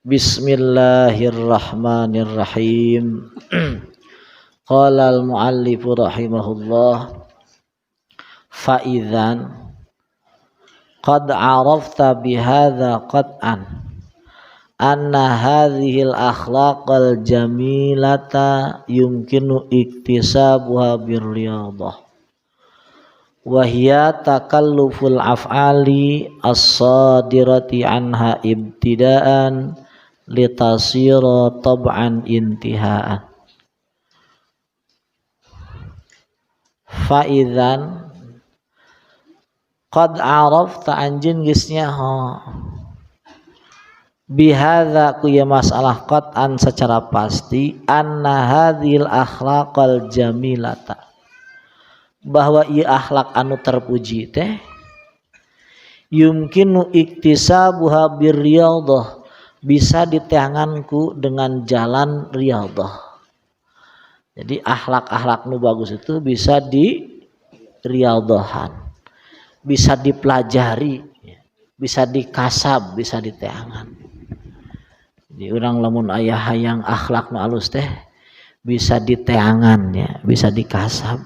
Bismillahirrahmanirrahim. Qala al-muallif rahimahullah, fa idzan qad arafta bihadza qat'an anna hadhil akhlaqal jamilata yumkinu iktisabuha birriyadah wa hiya takalluful af'ali as-sadirati anha ibtida'an litasira tab'an intihaan. Fa'idzan qad arafta anjin geusnya bihadza ku ya masalah qat'an secara pasti anna hadhil akhlaqal jamilata bahwa ieu akhlak anu terpuji teh yumkinu iktisabuha birriyadhah bisa diteanganku dengan jalan riyadhah. Jadi akhlak-akhlak nu bagus itu bisa di riyadhahan, bisa dipelajari, bisa dikasab, bisa diteangan. Jadi urang lamun aya hayang akhlak nu alus teh bisa diteangan ya, bisa dikasab.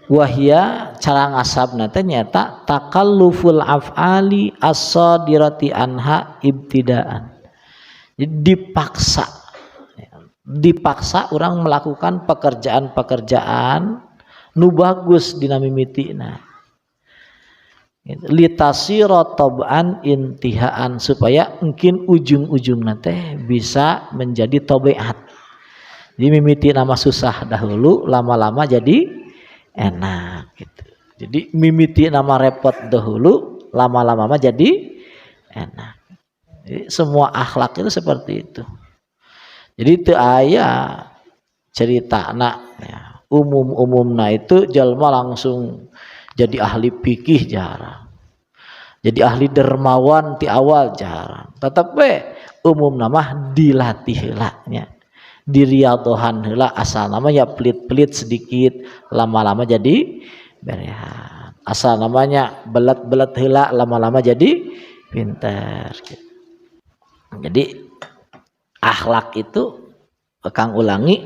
Wahya cara ngasabna teh nyata takalluful af'ali as-sadirati anha ibtidaan. Jadi dipaksa orang melakukan pekerjaan-pekerjaan nu bagus dina mimitina. Litasira tab'an intihaan supaya mungkin ujung-ujungna teh bisa menjadi tabiat. Jadi mimiti nama susah dahulu, lama-lama jadi enak gitu. Jadi mimiti nama repot dahulu, lama-lama jadi enak. Jadi semua akhlak itu seperti itu. Jadi itu aya ceritana ya, umumna itu jalma langsung jadi ahli fikih jarang. Jadi ahli dermawan ti awal jarang. Tetep we umum nama dilatih heula nya. Diriyadhahan heula asal namanya pelit-pelit sedikit, lama-lama jadi berehan. Asal namanya belat-belat heula, lama-lama jadi pintar gitu. Jadi akhlak itu Kang ulangi,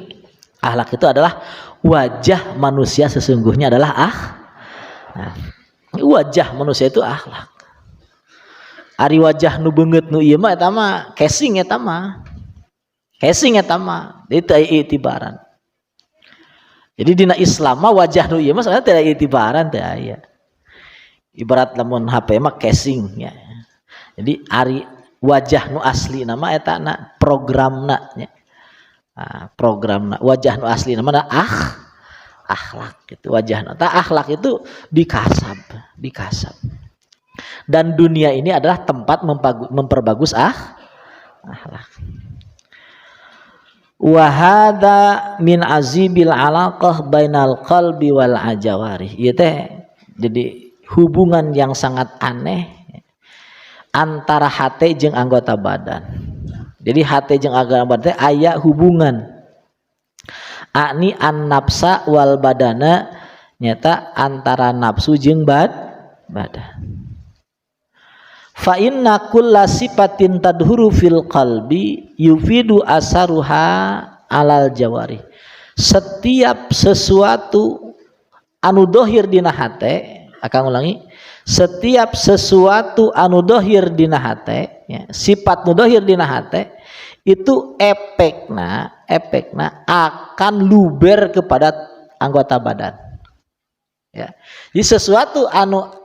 akhlak itu adalah wajah manusia sesungguhnya adalah nah, wajah manusia itu akhlak. Ari wajah nu beungeut nu ieu mah eta mah casing eta mah. Casing eta mah itu itibaran. Jadi dina Islam mah wajah nu ieu mah sebenarnya tidak itibaran teh aya. Ibarat lamun HP mah casing ya. Jadi ari wajah nu asli nama eta na programna nya. Programna wajah nu asli nama akhlak gitu wajahna. Tah akhlak itu dikasab. Dan dunia ini adalah tempat memperbagus akhlak. Wa hadza min azibil alaqah bainal qalbi wal ajawari. Ieu teh jadi hubungan yang sangat aneh antara hati jeung anggota badan. Jadi hati jeung anggota badan teh aya hubungan. Ani an nafsa wal badana nyata antara nafsu jeung badan. Fa inna kulla sifatin tadhuru fil qalbi yufidu asaruha alal jawari. Setiap sesuatu anu dohir dina hate, akang ulangi, setiap sesuatu anu dohir dina hate ya, sifat nu dohir dina hate itu efekna akan luber kepada anggota badan ya. Jadi sesuatu anu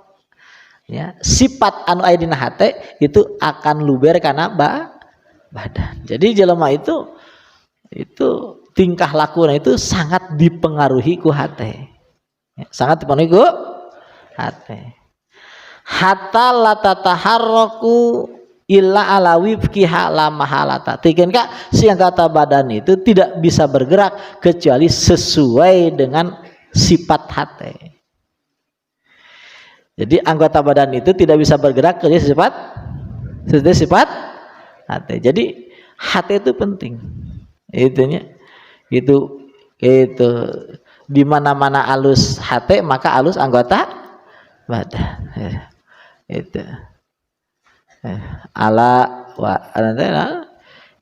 ya, sifat anu aya dina hate itu akan luber kana badan. Jadi jelema itu tingkah lakuna itu sangat dipengaruhi ku hate. Ya, sangat dipengaruhi ku hate. Hatta la tataharraku illa ala wifqiha la mahalata. Tikeun ka si anggota badan itu tidak bisa bergerak kecuali sesuai dengan sifat hate. Jadi anggota badan itu tidak bisa bergerak kecuali sifat hati. Jadi hati itu penting. Itunya itu di mana-mana alus hati maka alus anggota badan. Itu. ala wa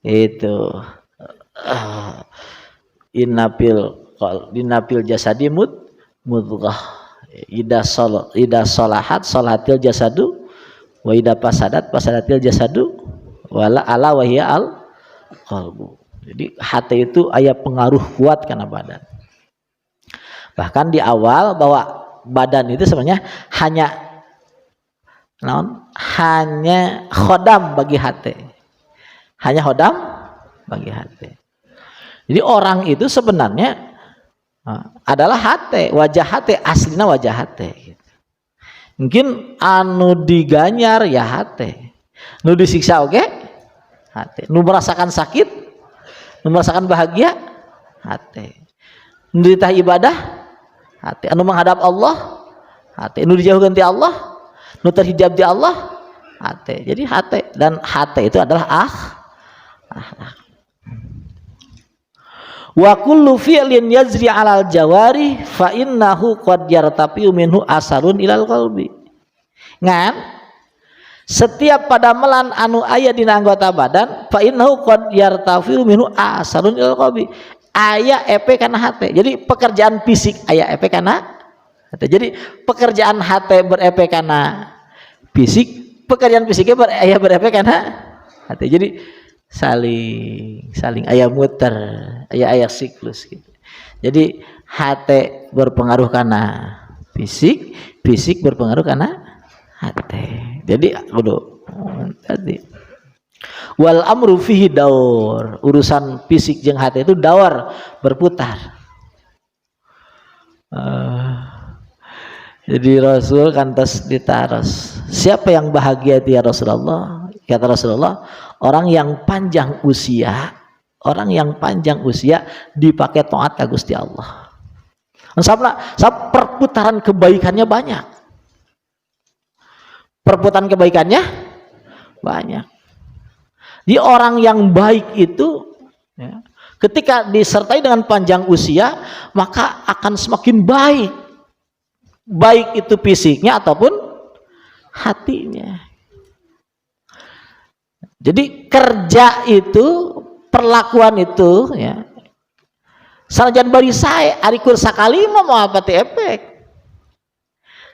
itu innapil jasadi mudghah ida salahatil jasadu wa ida fasadatil jasadu wala ala wa hiya al qalbu. Jadi hati itu aya pengaruh kuat karena badan. Bahkan di awal bahwa badan itu sebenarnya hanya khodam bagi hati. Hanya khodam bagi hati. Jadi orang itu sebenarnya adalah hati, wajah hati, aslinya wajah hati. Mungkin anu diganyar ya hati, nu disiksa oke, hati, nu merasakan sakit, nu merasakan bahagia, hati, nu ditah ibadah, hati, anu menghadap Allah, hati, nu dijauhkan ti Allah, nu terhijab di Allah, hati. Jadi hati, dan hati itu adalah akhlak. Wa kullu fi'lin yazri 'alal jawari fa innahu qad yartafi'u minhu asarun ilal qalbi. Ngan setiap padamelan anu aya dina anggota badan fa innahu qad yartafi'u minhu asarun ilal qalbi. Aya efek kana hate. Jadi pekerjaan fisik aya efek kana hate. Jadi pekerjaan hate berefek kana fisik, pekerjaan fisiknya berefek kana hate. Jadi saling aya muter, aya siklus gitu. Jadi hati berpengaruh karena fisik, fisik berpengaruh karena hati. Jadi kudu tadi wal amru fihi daur, urusan fisik jeung hati itu daur, berputar. Jadi Rasul kantos ditaros, siapa yang bahagia dia Rasulullah? Kata Rasulullah, orang yang panjang usia dipakai taat ka Gusti Allah. Sabab perputaran kebaikannya banyak. Perputaran kebaikannya banyak. Di orang yang baik itu ya, ketika disertai dengan panjang usia, maka akan semakin baik. Baik itu fisiknya ataupun hatinya. Jadi kerja itu, perlakuan itu ya. Sanajan bari sae ari kur sakali mah mau apa teh efek.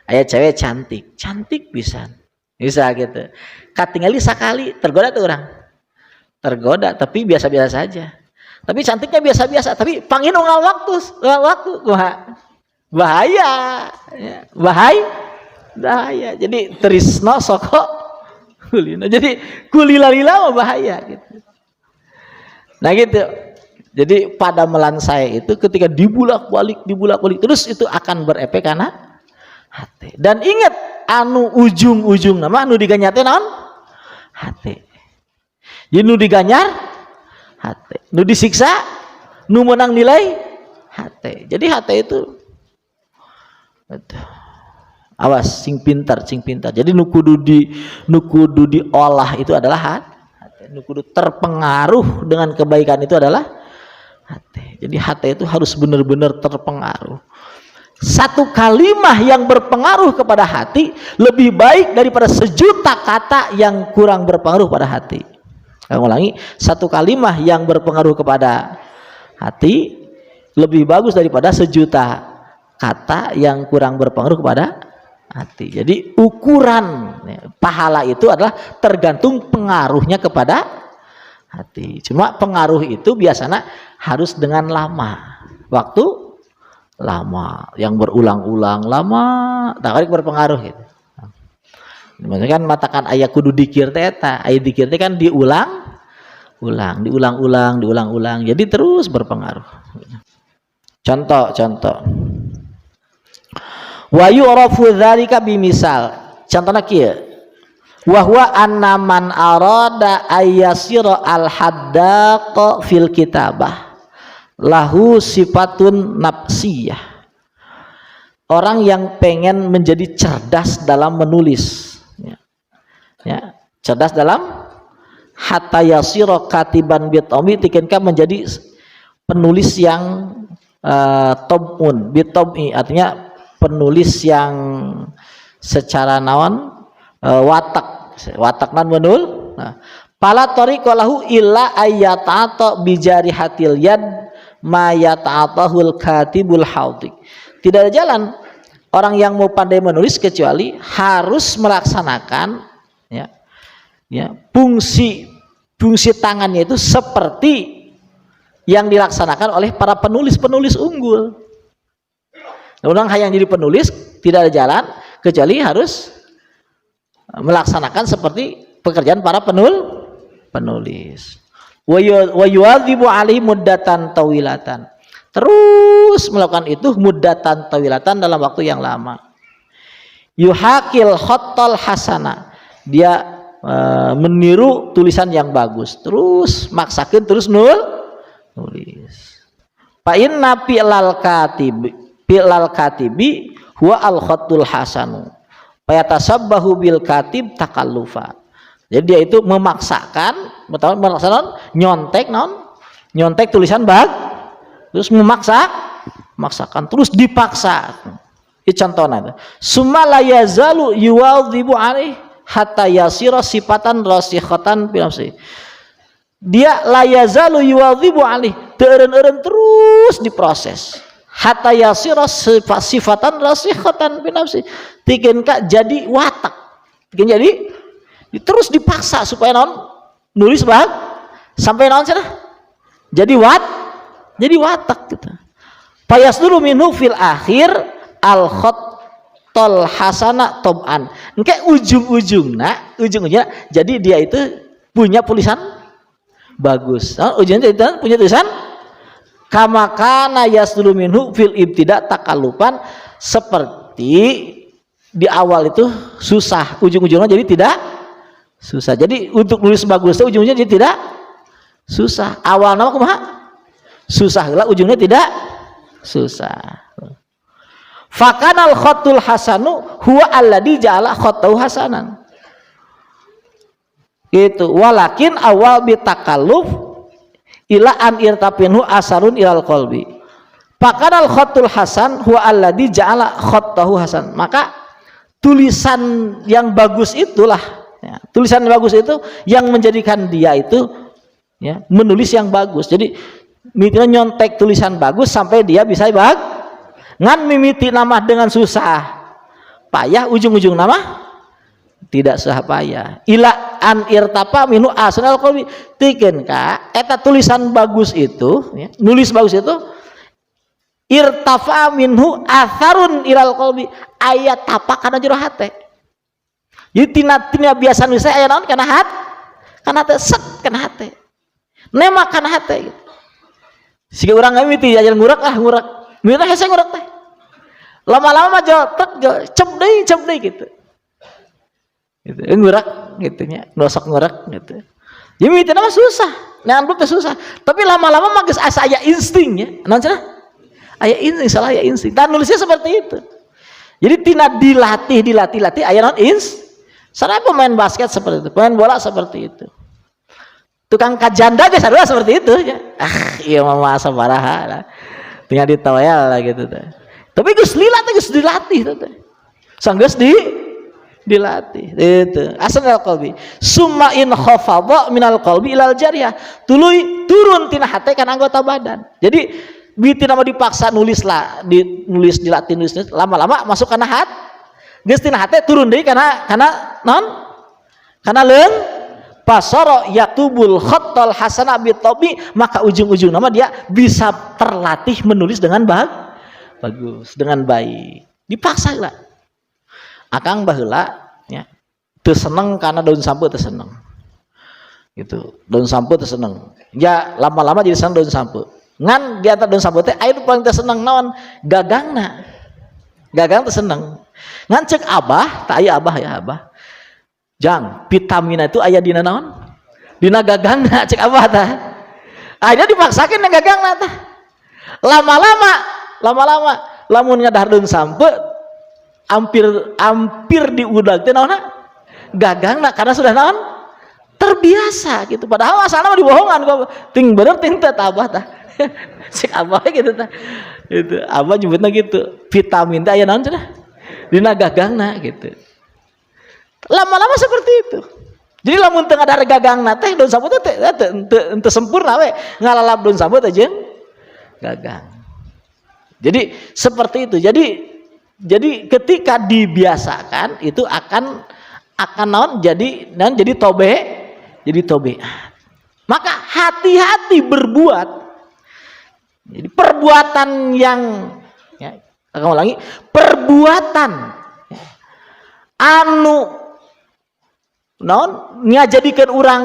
Aya cewek cantik, cantik pisan. Bisa gitu. Katingali sakali tergoda tuh orang. Tergoda tapi biasa-biasa saja. Tapi cantiknya biasa-biasa, tapi pangin unggal waktu bahaya. Ya, bahaya. Jadi trisno soko kulina. Jadi kulila-lila mah bahaya gitu. Nah gitu. Jadi pada melan saya itu ketika dibulak-balik terus itu akan berefek karena hati. Dan ingat anu ujung-ujung nama anu diganyar teh naon? Hati. Jadi nu diganyar hati. Nu disiksa nu menang nilai hati. Jadi hati itu awas sing pintar. Jadi nu kudu diolah itu adalah hati. Nu kudu terpengaruh dengan kebaikan itu adalah hati. Jadi hati itu harus benar-benar terpengaruh. Satu kalimah yang berpengaruh kepada hati lebih baik daripada sejuta kata yang kurang berpengaruh pada hati. Saya ulangi, satu kalimah yang berpengaruh kepada hati lebih bagus daripada sejuta kata yang kurang berpengaruh kepada hati. Jadi ukuran pahala itu adalah tergantung pengaruhnya kepada hati. Cuma pengaruh itu biasanya harus dengan lama, waktu lama, yang berulang-ulang lama, tak kali berpengaruh gitu. Maksudnya kan matakan ayat kudu dikir teta, ayat dikir teh kan diulang-ulang, jadi terus berpengaruh. Contoh. Wa yu'rafu dzalika bimisal. Contohna kieu. Wa huwa anna man arada ayyasira al-haddaq fil kitabah lahu sifatun nafsiyah. Orang yang pengen menjadi cerdas dalam menulis ya, cerdas dalam hatta yasira katiban bitami, tikenka menjadi penulis yang tomun bitami, artinya penulis yang secara naon watak, watakna menul. Nah, pala tariqa lahu illa ayyata'ata bijari hatil yad ma yata'atahul katibul haudik. Tidak ada jalan orang yang mau pandai menulis kecuali harus melaksanakan fungsi tangannya itu seperti yang dilaksanakan oleh para penulis unggul. Orang yang jadi penulis tidak ada jalan kecuali harus melaksanakan seperti pekerjaan para penulis. Wa yu'adzibu alaihi muddatan tawilatan. Terus melakukan itu muddatan tawilatan dalam waktu yang lama. Yuhaqil khattal hasana. Dia meniru tulisan yang bagus. Terus maksakeun terus nulis. Fa inna fi'lal katibi huwa al khattul hasanu. Fa yatasabbahu bil katib takallufa. Jadi dia itu memaksakan, nyontek tulisan terus memaksakan, terus dipaksa. Itu contohnya. Summa la yazalu yuwadhibu alaihi hatta yasira sifatan rasikhatan fil nafsi. Dia la yazalu yuwadhibu alaihi, teureun-eureun terus diproses. Hatta yasira sifatan rasikhatan fil nafsi. Tikeun ka jadi watak. Tikeun jadi terus dipaksa supaya nulis sampai cenah. Jadi watak gitu. Fayasduru minhu fil akhir al khattal hasana tab'an. Engke ujung-ujungnya jadi dia itu punya tulisan bagus. Ujungnya itu punya tulisan kama kana yasduru minhu fil ibtida takallupan, seperti di awal itu susah, ujung-ujungnya jadi tidak susah. Jadi untuk nulis bagus itu ujungnya jadi tidak susah. Awal nama kumaha? Susah lah, ujungnya tidak susah. Fakanal khatul hasanu huwa alladhi ja'ala khattahu hasanan. Itu walakin awal bitakalluf ila an irtapinhu asarun ilal qalbi. Fakanal khatul hasan huwa alladhi ja'ala khattahu hasan. Maka tulisan yang bagus itulah, tulisan yang bagus itu yang menjadikan dia itu menulis yang bagus. Jadi mimiti nyontek tulisan bagus sampai dia bisa ngan mimiti nama dengan susah payah, ujung-ujung nama tidak susah payah. Ila an irtapa minu asnal qalbi, tikeun ka eta tulisan bagus itu, nulis bagus itu irtafa minhu atharun ilal qalbi, aya tapak kana jero hate. Jadi tina biasa nulis aya naon kana hate set kana hate, nema kana hate gitu. Siga urang mimiti aja ngurak, mimiti hese ngurak teh. Lama-lama mah cep deui gitu. Gitu. Ngurak gitu nya, nosok ngurak gitu. Jadi mimiti mah susah, nyambut teh susah. Tapi lama-lama mah geus asa aya instingnya. Naon cenah? Aya insting, salah aya insting. Dan nulisnya seperti itu. Jadi tina dilatih aya naon Sareng pemain basket seperti itu, pemain bola seperti itu. Tukang kajanda biasa dulu seperti itu ya. Iya mama sabaraha lah. Tinggal ditawel lah gitu teh. Tapi geus dilatih teh. Sanggeus dilatih. Itu. Asal qalbi. Summa in khafadha minal qalbi ilal jariyah. Tuluy turun tina hate kan anggota badan. Jadi biti nama dipaksa nulis dilatih nulis lama-lama masuk kana hati. Geus tina hate turun deui kana naon? Kana leung pasara yakubul khattal hasana bitabi, maka ujung-ujung nama dia bisa terlatih menulis dengan bagus, dengan baik. Dipaksa lah. Akang baheula nya teu seneng karena daun sampo teu seneng. Gitu. Daun sampo teu seneng. Ya lama-lama jadi seneng daun sampo. Ngan di atas daun sampo teh aya paling teu seneng naon? Gagangna. Gagang teu seneng. Ngan cek abah, tak aya abah ya abah. Jang, vitamin itu aya dina naon? Dina gagangna cek abah tah. Akhirnya dipaksakeun na gagangna tah. Lama-lama lamun ngadahar daun sampe hampir diudag teh naonna? Gagangna karena sudah naon? Terbiasa gitu. Padahal asalna mah dibohongan kok. Ting bener ting teh abah tah. Cek abah gitu tah. Itu abah nyebutna gitu. Vitamin teh aya naon cenah? Dina gagangna gitu. Lama-lama seperti itu. Jadi lamun teu ngadar gagangna teh daun sabu teh teu sempurna we ngalalap daun sabu teh jeung gagang. Jadi seperti itu. Jadi ketika dibiasakan itu akan naon jadi tobe. Maka hati-hati berbuat. Jadi perbuatan yang ya, akan ulangi, perbuatan anu naon ngajadikeun urang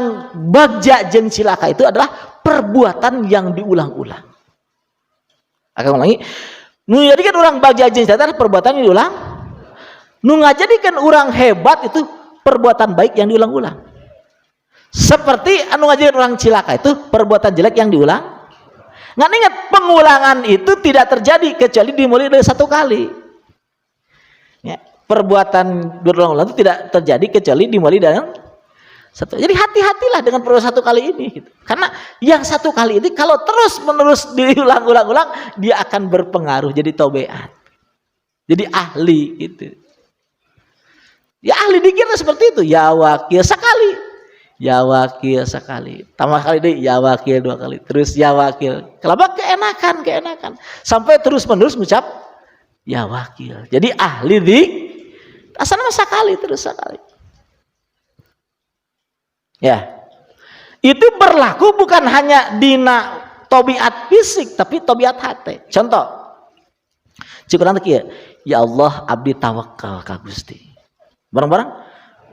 bagja jeung cilaka itu adalah perbuatan yang diulang-ulang. Akan ulangi, nu ngajadikeun urang bagja jeung cilaka adalah perbuatan yang diulang. Nu ngajadikeun urang hebat itu perbuatan baik yang diulang-ulang. Seperti anu ngajadikeun urang cilaka itu perbuatan jelek yang diulang. Ngan ingat, pengulangan itu tidak terjadi kecuali dimulai dari satu kali. Ya, perbuatan berulang-ulang itu tidak terjadi kecuali dimulai dari satu. Jadi hati-hatilah dengan perbuatan satu kali ini. Gitu. Karena yang satu kali ini kalau terus-menerus diulang-ulang, dia akan berpengaruh jadi tobeat. Jadi ahli gitu. Ya ahli dikira seperti itu. Ya wakil sekali. Ya wakil sekali. Tambah kali deh ya wakil 2 kali. Terus ya wakil. Kenapa keenakan. Sampai terus-menerus mengucap ya wakil. Jadi ahli di asal sekali terus sekali. Ya. Itu berlaku bukan hanya dina tobiat fisik tapi tobiat hati. Contoh. Cukup nanti ya Allah abdi tawakal ka Gusti. Bareng-bareng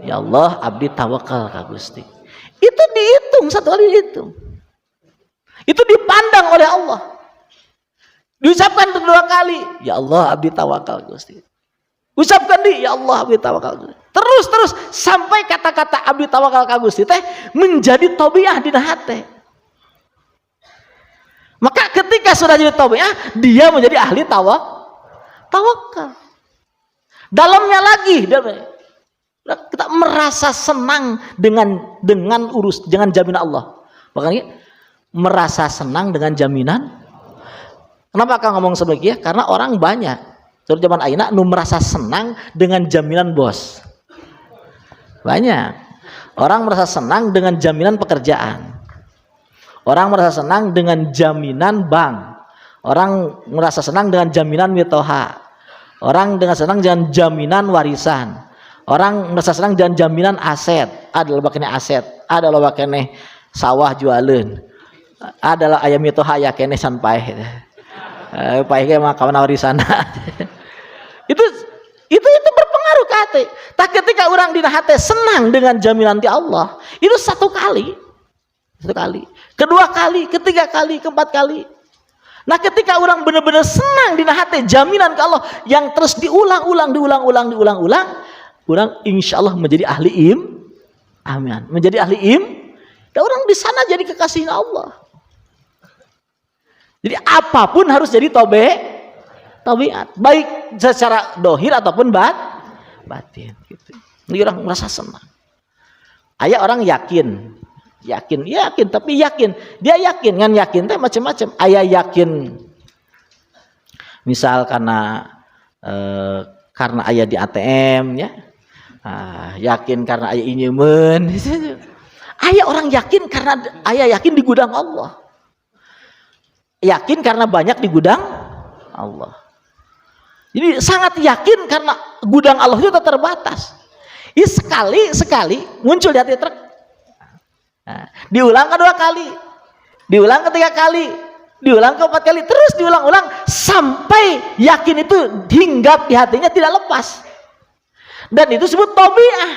ya Allah abdi tawakal ka Gusti. Itu dihitung satu kali dihitung. Itu dipandang oleh Allah. Diucapkan 2 kali ya Allah abdi tawakal Gusti. Ucapkan ya Allah abdi tawakal Gusti. Terus sampai kata-kata abdi tawakal ka Gusti teh menjadi tabiah dina hate. Maka ketika sudah jadi tabiah, dia menjadi ahli tawakal. Dalamnya lagi kita merasa senang dengan jaminan Allah. Makanya merasa senang dengan jaminan. Kenapa Kang ngomong sebagian? Karena orang banyak Terus zaman ayeuna nu merasa senang dengan jaminan bos. Banyak. Orang merasa senang dengan jaminan pekerjaan. Orang merasa senang dengan jaminan bank. Orang merasa senang dengan jaminan mitoha. Orang dengan senang dengan jaminan warisan. Orang merasa senang dengan jaminan aset. Ada loba keneh aset, ada loba keneh sawah jualeun. Adalah ayam mitoha aya keneh san paeh. Paeh ge mah kawan warisan. itu berpengaruh ke hati. Tak ketika orang dina hati senang dengan jaminan di Allah, itu satu kali, kedua kali, ketiga kali, keempat kali. Nah ketika orang benar-benar senang dina hati jaminan ke Allah yang terus diulang-ulang, orang insya Allah menjadi ahli amin, menjadi ahli dan orang di sana jadi kekasih Allah. Jadi apapun harus jadi tabiat, baik secara dohir ataupun batin. Gitu. Ini orang merasa senang. Aya orang yakin, tapi yakin. Dia yakin, kan yakin teh macam-macam. Aya yakin, misal karena aya di ATM, ya. Yakin karena aya inyemen. Aya orang yakin karena aya yakin di gudang Allah. Yakin karena banyak di gudang Allah. Jadi sangat yakin karena gudang Allah itu terbatas. Ini sekali muncul di hati truk. Nah, diulang kedua kali, diulang ketiga kali, diulang keempat kali, terus diulang-ulang sampai yakin itu hinggap di hatinya tidak lepas. Dan itu disebut tabiah.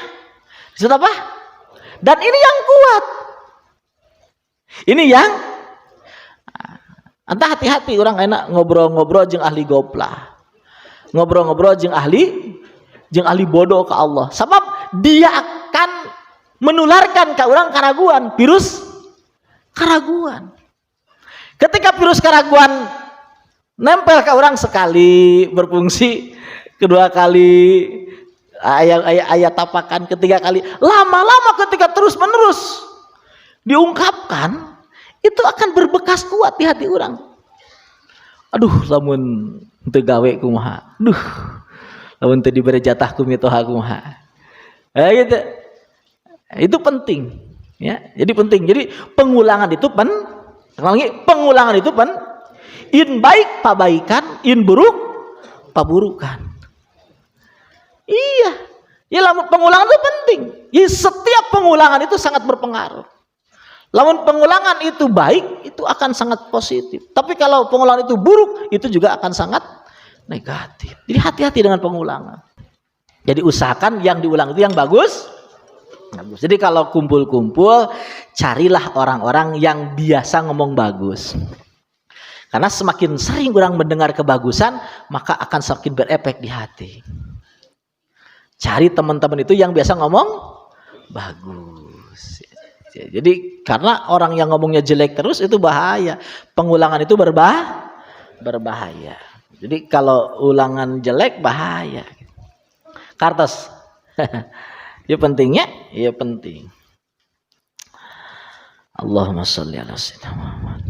Disebut apa? Dan ini yang kuat. Ini yang entah hati-hati orang enak ngobrol-ngobrol jeung ahli goplah. Ngobrol-ngobrol jeung ahli bodoh ke Allah. Sebab dia akan menularkan ke orang keraguan, virus keraguan. Ketika virus keraguan nempel ke orang sekali berfungsi, kedua kali ayat tapakan, ketiga kali, lama-lama ketika terus-menerus diungkapkan, itu akan berbekas kuat di hati orang. Aduh, lamun teu gawe kumaha. Duh, lamun teu diberi jatah ku mitoha kumaha. Gitu. Itu penting, ya. Jadi penting. Jadi pengulangan itu pengulangan itu in baik pabaikan, in buruk paburukan. Iya. Ya, pengulangan itu penting. Ya, setiap pengulangan itu sangat berpengaruh. Lamun pengulangan itu baik, itu akan sangat positif. Tapi kalau pengulangan itu buruk, itu juga akan sangat negatif. Jadi hati-hati dengan pengulangan. Jadi usahakan yang diulang itu yang bagus. Jadi kalau kumpul-kumpul, carilah orang-orang yang biasa ngomong bagus. Karena semakin sering orang mendengar kebagusan, maka akan semakin berefek di hati. Cari teman-teman itu yang biasa ngomong bagus. Jadi karena orang yang ngomongnya jelek terus itu bahaya. Pengulangan itu berbahaya. Jadi kalau ulangan jelek bahaya. Kartos. Ya pentingnya, ya penting. Allahumma sholli ala sayyidina Muhammad.